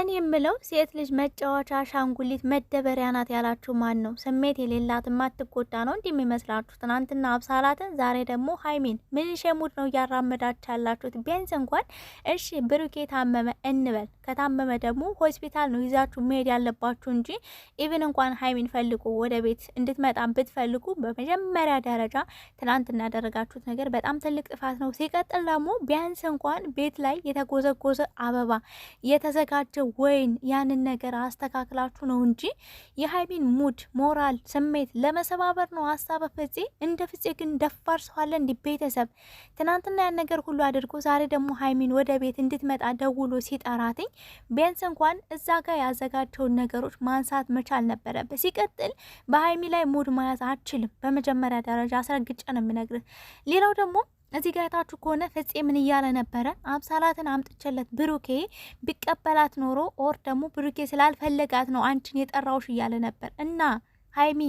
እኔ የምለው ሴት ልጅ መጫወቻ አሻንጉሊት መደበሪያ ናት ያላችሁ ማን ነው? ስሜት የሌላት ማትጎዳ ነው እንዲህ የሚመስላችሁ? ትናንትና አብሳላትን ዛሬ ደግሞ ሀይሚን ምን ሸሙድ ነው እያራመዳችሁ ያላችሁት? ቢያንስ እንኳን እሺ ብሩኬ ታመመ እንበል። ከታመመ ደግሞ ሆስፒታል ነው ይዛችሁ መሄድ ያለባችሁ እንጂ ኢቭን እንኳን ሀይሚን ፈልጉ ወደ ቤት እንድትመጣ ብትፈልጉ በመጀመሪያ ደረጃ ትናንትና ያደረጋችሁት ነገር በጣም ትልቅ ጥፋት ነው። ሲቀጥል ደግሞ ቢያንስ እንኳን ቤት ላይ የተጎዘጎዘ አበባ የተዘጋጀ ወይን ያንን ነገር አስተካክላችሁ ነው እንጂ የሀይሚን ሙድ ሞራል ስሜት ለመሰባበር ነው ሀሳብ ፍፄ። እንደ ፍፄ ግን ደፋር ሰው አለ እንዲ? ቤተሰብ ትናንትና ያን ነገር ሁሉ አድርጎ ዛሬ ደግሞ ሀይሚን ወደ ቤት እንድትመጣ ደውሎ ሲጠራትኝ ቢያንስ እንኳን እዛ ጋር ያዘጋጀውን ነገሮች ማንሳት መቻል ነበረበት። ሲቀጥል በሀይሚ ላይ ሙድ መያዝ አችልም። በመጀመሪያ ደረጃ አስረግጬ ነው የምነግርህ። ሌላው ደግሞ እዚህ ጋር ታችሁ ከሆነ ፍፄ ምን እያለ ነበረ? አብሳላትን አምጥቼለት ብሩኬ ቢቀበላት ኖሮ ኦር ደግሞ ብሩኬ ስላልፈለጋት ነው አንቺን የጠራውሽ እያለ ነበር። እና ሀይሚ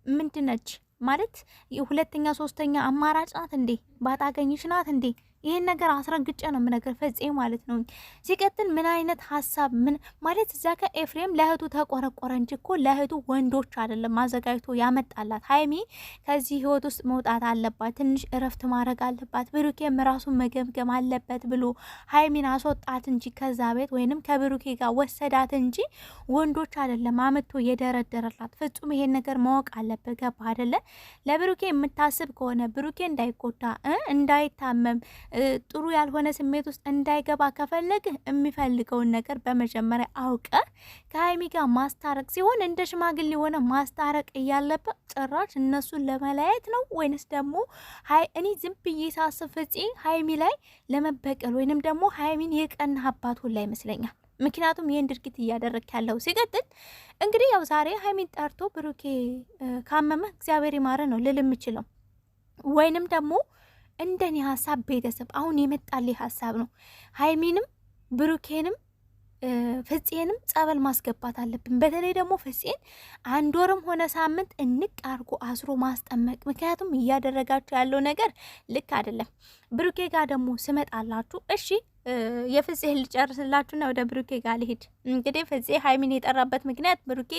ምንድነች ማለት ሁለተኛ ሶስተኛ አማራጭ ናት እንዴ? ባታገኝሽ ናት እንዴ? ይሄን ነገር አስረግጬ ነው የምነግር ፍፄ ማለት ነው። ሲቀጥል ምን አይነት ሀሳብ ምን ማለት እዛ ከኤፍሬም ለእህቱ ተቆረቆረ እንጂ እኮ ለእህቱ ወንዶች አይደለም አዘጋጅቶ ያመጣላት። ሀይሚ ከዚህ ህይወት ውስጥ መውጣት አለባት፣ ትንሽ እረፍት ማድረግ አለባት፣ ብሩኬም ራሱን መገምገም አለበት ብሎ ሀይሚን አስወጣት እንጂ ከዛ ቤት ወይንም ከብሩኬ ጋር ወሰዳት እንጂ ወንዶች አይደለም አመቶ የደረደረላት። ፍጹም ይሄን ነገር ማወቅ አለበት። ገባ አይደለ? ለብሩኬ የምታስብ ከሆነ ብሩኬ እንዳይጎዳ እንዳይታመም ጥሩ ያልሆነ ስሜት ውስጥ እንዳይገባ ከፈለግ የሚፈልገውን ነገር በመጀመሪያ አውቀ ከሀይሚ ጋር ማስታረቅ ሲሆን እንደ ሽማግሌ የሆነ ማስታረቅ እያለበት ጭራሽ እነሱን ለመለያየት ነው ወይንስ ደግሞ እኔ ዝም ብዬ ሳስብ ፍፄ ሀይሚ ላይ ለመበቀል ወይንም ደግሞ ሀይሚን የቀና አባት ሁላ ይመስለኛል። ምክንያቱም ይህን ድርጊት እያደረግ ያለው። ሲቀጥል እንግዲህ ያው ዛሬ ሀይሚን ጠርቶ ብሩኬ ካመመ እግዚአብሔር ይማረ ነው ልል የምችለው ወይንም ደግሞ እንደኔ ሀሳብ ቤተሰብ አሁን የመጣልኝ ሀሳብ ነው። ሀይሚንም ብሩኬንም ፍፄንም ጸበል ማስገባት አለብን። በተለይ ደግሞ ፍፄን 1 ወርም ሆነ ሳምንት እንቅ አርጎ አስሮ ማስጠመቅ። ምክንያቱም እያደረጋችሁ ያለው ነገር ልክ አይደለም። ብሩኬ ጋር ደግሞ ስመጣላችሁ እሺ የፍፄ ልጨርስላችሁና ወደ ብሩኬ ጋር ልሄድ። እንግዲህ ፍፄ ሀይሚን የጠራበት ምክንያት ብሩኬ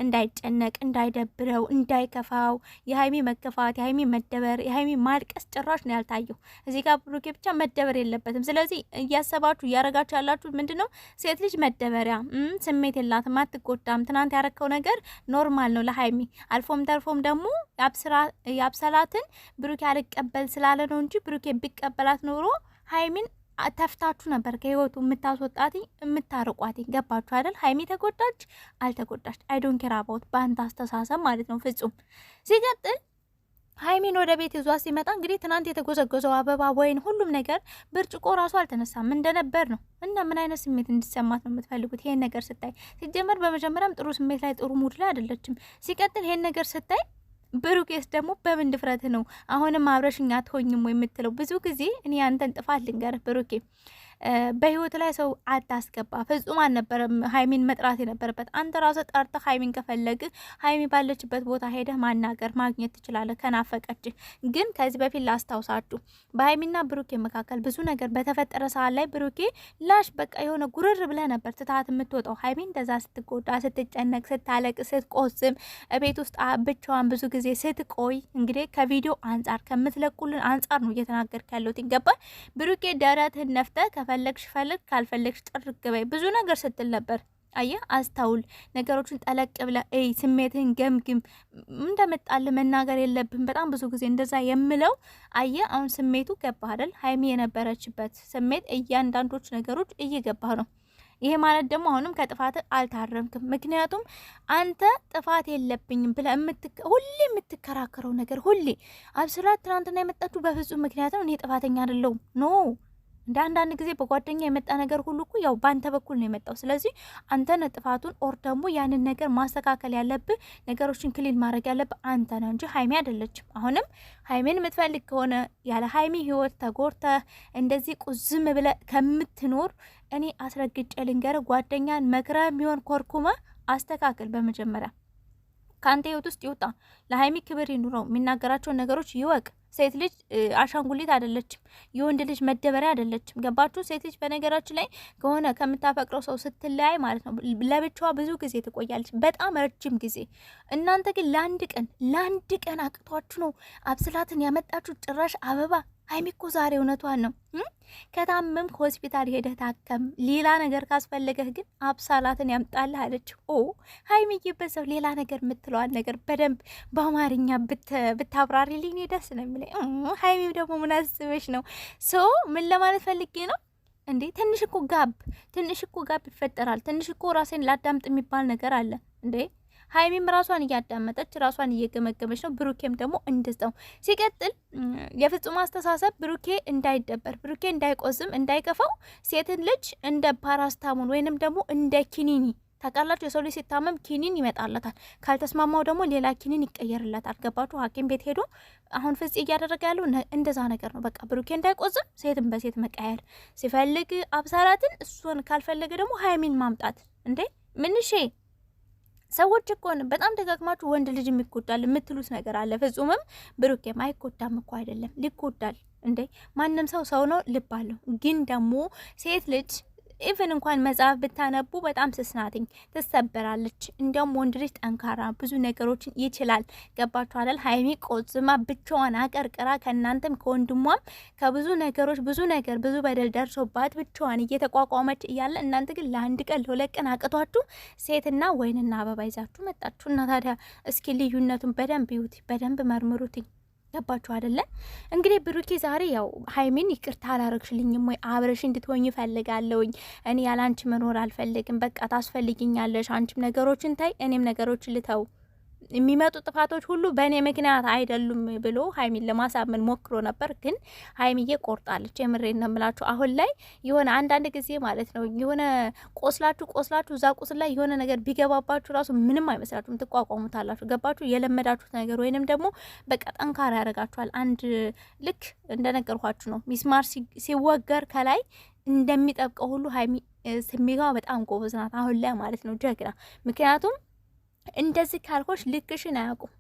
እንዳይጨነቅ፣ እንዳይደብረው፣ እንዳይከፋው የሀይሚ መከፋት፣ የሀይሚ መደበር፣ የሀይሚ ማልቀስ ጭራሽ ነው ያልታየው። እዚህ ጋር ብሩኬ ብቻ መደበር የለበትም። ስለዚህ እያሰባችሁ እያረጋችሁ ያላችሁ ምንድነው? ሴት ልጅ መደበሪያ ስሜት የላትም፣ አትጎዳም። ትናንት ያረከው ነገር ኖርማል ነው ለሀይሚ። አልፎም ተርፎም ደግሞ ያብሰላትን ብሩኬ አልቀበል ስላለ ነው እንጂ ብሩኬ ቢቀበላት ኖሮ ሀይሚን ተፍታችሁ ነበር ከህይወቱ የምታስወጣት የምታርቋት። ገባችሁ አይደል? ሀይሚ ተጎዳች አልተጎዳች አይ ዶንት ኬር አባውት በአንተ አስተሳሰብ ማለት ነው ፍጹም። ሲቀጥል ሀይሚን ወደ ቤት ይዟ ሲመጣ እንግዲህ ትናንት የተጎዘጎዘው አበባ ወይን ሁሉም ነገር ብርጭቆ ራሱ አልተነሳም እንደነበር ነው። እና ምን አይነት ስሜት እንዲሰማት ነው የምትፈልጉት ይሄን ነገር ስታይ? ሲጀመር በመጀመሪያም ጥሩ ስሜት ላይ ጥሩ ሙድ ላይ አይደለችም። ሲቀጥል ይሄን ነገር ስታይ ብሩኬስ ደግሞ በምን ድፍረት ነው አሁንም አብረሽኛ አትሆኝም ወይ የምትለው? ብዙ ጊዜ እኔ አንተን ጥፋት ልንገርህ ብሩኬ፣ በህይወት ላይ ሰው አታስገባ። ፍጹም አልነበረም ሀይሚን መጥራት የነበረበት። አንተ ራስህ ጠርተህ ሀይሚን ከፈለግ ሀይሚ ባለችበት ቦታ ሄደህ ማናገር ማግኘት ትችላለህ ከናፈቀችህ። ግን ከዚህ በፊት ላስታውሳችሁ በሀይሚና ብሩኬ መካከል ብዙ ነገር በተፈጠረ ሰዓት ላይ ብሩኬ ላሽ በቃ የሆነ ጉርር ብለህ ነበር ትታት የምትወጣው። ሀይሚ እንደዛ ስትጎዳ፣ ስትጨነቅ፣ ስታለቅ፣ ስትቆስም ቤት ውስጥ ብቻዋን ብዙ ጊዜ ስትቆይ እንግዲህ ከቪዲዮ አንጻር ከምትለቁልን አንጻር ነው እየተናገርክ ያለሁት። ይገባል? ብሩኬ ደረትህን ነፍተህ ከፈለግሽ ፈልግ ካልፈለግሽ ጥርግ በይ ብዙ ነገር ስትል ነበር። አየህ፣ አስታውል፣ ነገሮችን ጠለቅ ብለህ ስሜትህን ገምግም። እንደመጣልህ መናገር የለብህም። በጣም ብዙ ጊዜ እንደዛ የምለው አየህ፣ አሁን ስሜቱ ገባህ አይደል? ሀይሚ የነበረችበት ስሜት እያንዳንዶች ነገሮች እየገባህ ነው። ይሄ ማለት ደግሞ አሁንም ከጥፋት አልታረምክም። ምክንያቱም አንተ ጥፋት የለብኝም ብለህ ሁሌ የምትከራከረው ነገር ሁሌ አብስራት ትናንትና የመጣችሁ በፍጹም ምክንያቱም እኔ ጥፋተኛ አይደለሁም ኖ እንደ አንዳንድ ጊዜ በጓደኛ የመጣ ነገር ሁሉ እኮ ያው ባንተ በኩል ነው የመጣው። ስለዚህ አንተ ነህ ጥፋቱን ኦር ደግሞ ያንን ነገር ማስተካከል ያለብህ ነገሮችን ክሊል ማድረግ ያለብህ አንተ ነህ እንጂ ሀይሚ አይደለችም። አሁንም ሀይሚን የምትፈልግ ከሆነ ያለ ሀይሚ ህይወት ተጎርተህ እንደዚህ ቁዝም ብለህ ከምትኖር እኔ አስረግጬ ልንገርህ፣ ጓደኛን መክረህ የሚሆን ኮርኩማ አስተካክል። በመጀመሪያ ከአንተ ህይወት ውስጥ ይውጣ። ለሀይሚ ክብር ይኑረው። የሚናገራቸውን ነገሮች ይወቅ። ሴት ልጅ አሻንጉሊት አይደለችም፣ የወንድ ልጅ መደበሪያ አይደለችም። ገባችሁ? ሴት ልጅ በነገራችን ላይ ከሆነ ከምታፈቅረው ሰው ስትለያይ ማለት ነው ለብቻዋ ብዙ ጊዜ ትቆያለች፣ በጣም ረጅም ጊዜ። እናንተ ግን ለአንድ ቀን አቅቷችሁ ነው አብስላትን ያመጣችሁ። ጭራሽ አበባ ሀይሚ እኮ ዛሬ እውነቷን ነው። ከታመምክ ሆስፒታል ሄደህ ታከም፣ ሌላ ነገር ካስፈለገህ ግን አብሳላትን ያምጣልህ አለችው። ሀይሚዬ በዛው ሌላ ነገር የምትለዋል ነገር በደንብ በአማርኛ ብታብራሪልኝ ደስ ነው የሚለኝ። ሀይሚም ደግሞ ምን አስበሽ ነው? ምን ለማለት ፈልጌ ነው እንዴ? ትንሽ እኮ ጋብ ይፈጠራል። ትንሽ እኮ ራሴን ላዳምጥ የሚባል ነገር አለ እንዴ? ሀይሚም ራሷን እያዳመጠች ራሷን እየገመገመች ነው። ብሩኬም ደግሞ እንደዛው። ሲቀጥል የፍጹም አስተሳሰብ ብሩኬ እንዳይደበር፣ ብሩኬ እንዳይቆዝም፣ እንዳይከፋው ሴትን ልጅ እንደ ፓራስታሙን ወይንም ደግሞ እንደ ኪኒኒ ታውቃላችሁ። የሰው ልጅ ሲታመም ኪኒን ይመጣለታል። ካልተስማማው ደግሞ ሌላ ኪኒን ይቀየርለታል። ገባችሁ? ሐኪም ቤት ሄዶ አሁን ፍጽ እያደረገ ያለው እንደዛ ነገር ነው። በቃ ብሩኬ እንዳይቆዝም ሴትን በሴት መቀየር ሲፈልግ አብሳላትን፣ እሱን ካልፈለገ ደግሞ ሀይሚን ማምጣት። እንዴ ምንሼ ሰዎች እኮ በጣም ደጋግማችሁ ወንድ ልጅ የሚጎዳል የምትሉት ነገር አለ። ፍጹምም ብሩኬም አይጎዳም እኮ አይደለም፣ ሊጎዳል እንዴ። ማንም ሰው ነው፣ ልብ አለው። ግን ደግሞ ሴት ልጅ ኢቨን እንኳን መጽሐፍ ብታነቡ በጣም ስስናትኝ ትሰበራለች። እንዲያውም ወንድ ልጅ ጠንካራ ብዙ ነገሮችን ይችላል። ገባችሁ አይደል? ሀይሚ ቆዝማ ብቻዋን አቀርቅራ ከእናንተም ከወንድሟም ከብዙ ነገሮች ብዙ በደል ደርሶባት ብቻዋን እየተቋቋመች እያለ እናንተ ግን ለአንድ ቀን ለሁለት ቀን አቅቷችሁ ሴትና ወይንና አበባ ይዛችሁ መጣችሁ። እና ታዲያ እስኪ ልዩነቱን በደንብ ይዩት፣ በደንብ መርምሩትኝ። ገባችሁ አይደለ? እንግዲህ ብሩኬ ዛሬ ያው ሀይሚን ይቅርታ አላረግሽልኝም ወይ አብረሽ እንድትሆኝ እፈልጋለሁኝ፣ እኔ ያላንቺ መኖር አልፈልግም፣ በቃ ታስፈልጊኛለሽ፣ አንቺም ነገሮችን ታይ እኔም ነገሮችን ልተው፣ የሚመጡ ጥፋቶች ሁሉ በእኔ ምክንያት አይደሉም ብሎ ሀይሚን ለማሳመን ሞክሮ ነበር። ግን ሀይሚዬ ቆርጣለች። የምሬን ነው የምላችሁ። አሁን ላይ የሆነ አንዳንድ ጊዜ ማለት ነው የሆነ ቆስላችሁ እዛ ቁስል ላይ የሆነ ነገር ቢገባባችሁ ራሱ ምንም አይመስላችሁም፣ ትቋቋሙታላችሁ። ገባችሁ? የለመዳችሁት ነገር ወይንም ደግሞ በቃ ጠንካራ ያደርጋችኋል። አንድ ልክ እንደነገርኳችሁ ነው ሚስማር ሲወገር ከላይ እንደሚጠብቀው ሁሉ ሀይሚ ስሜቷ በጣም ጎበዝ ናት አሁን ላይ ማለት ነው፣ ጀግና። ምክንያቱም እንደዚህ ካልሆሽ ልክሽን አያውቁም።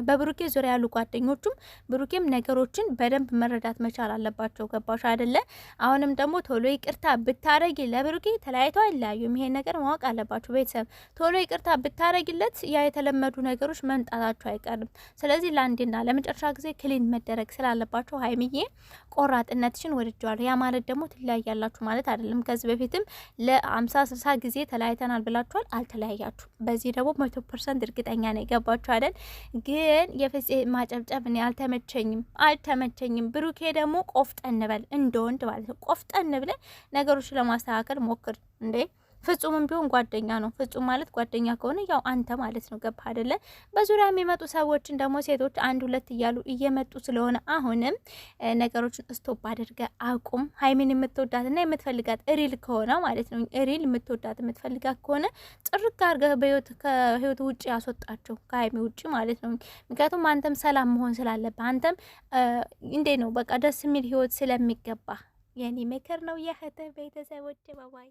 በብሩኬ ዙሪያ ያሉ ጓደኞቹም ብሩኬም ነገሮችን በደንብ መረዳት መቻል አለባቸው። ገባሽ አይደለ? አሁንም ደግሞ ቶሎ ይቅርታ ብታረጊ ለብሩኬ ተለያይተው አይለያዩም። ይሄን ነገር ማወቅ አለባቸው ቤተሰብ። ቶሎ ይቅርታ ብታረጊለት ያ የተለመዱ ነገሮች መምጣታቸው አይቀርም። ስለዚህ ለአንዴና ለመጨረሻ ጊዜ ክሊን መደረግ ስላለባቸው ሀይሚዬ ቆራጥነትሽን ወድጀዋለሁ። ያ ማለት ደግሞ ትለያያላችሁ ማለት አይደለም። ከዚህ በፊትም ለ50-60 ጊዜ ተለያይተናል ብላችኋል፣ አልተለያያችሁ። በዚህ ደግሞ 100% እርግጠኛ ነው። የገባችሁ አይደል? ግን የፍፄ ማጨብጨብ እኔ አልተመቸኝም። ብሩኬ ደግሞ ቆፍጠን በል እንደ ወንድ ማለት ነው። ቆፍጠን ብለ ነገሮች ለማስተካከል ሞክር እንዴ። ፍጹምም ቢሆን ጓደኛ ነው። ፍጹም ማለት ጓደኛ ከሆነ ያው አንተ ማለት ነው። ገባ አይደለ? በዙሪያ የሚመጡ ሰዎችን ደግሞ ሴቶች አንድ ሁለት እያሉ እየመጡ ስለሆነ አሁንም ነገሮችን ስቶፕ አድርገ አቁም። ሀይሚን የምትወዳትና የምትፈልጋት ሪል ከሆነ ማለት ነው፣ ሪል የምትወዳት የምትፈልጋት ከሆነ ጥርግ አድርገህ ከህይወት ውጭ ያስወጣቸው፣ ከሀይሚ ውጭ ማለት ነው። ምክንያቱም አንተም ሰላም መሆን ስላለብህ፣ አንተም እንዴ ነው በቃ ደስ የሚል ህይወት ስለሚገባ የኔ ምክር ነው። የእህትህ ቤተሰቦች ባባይ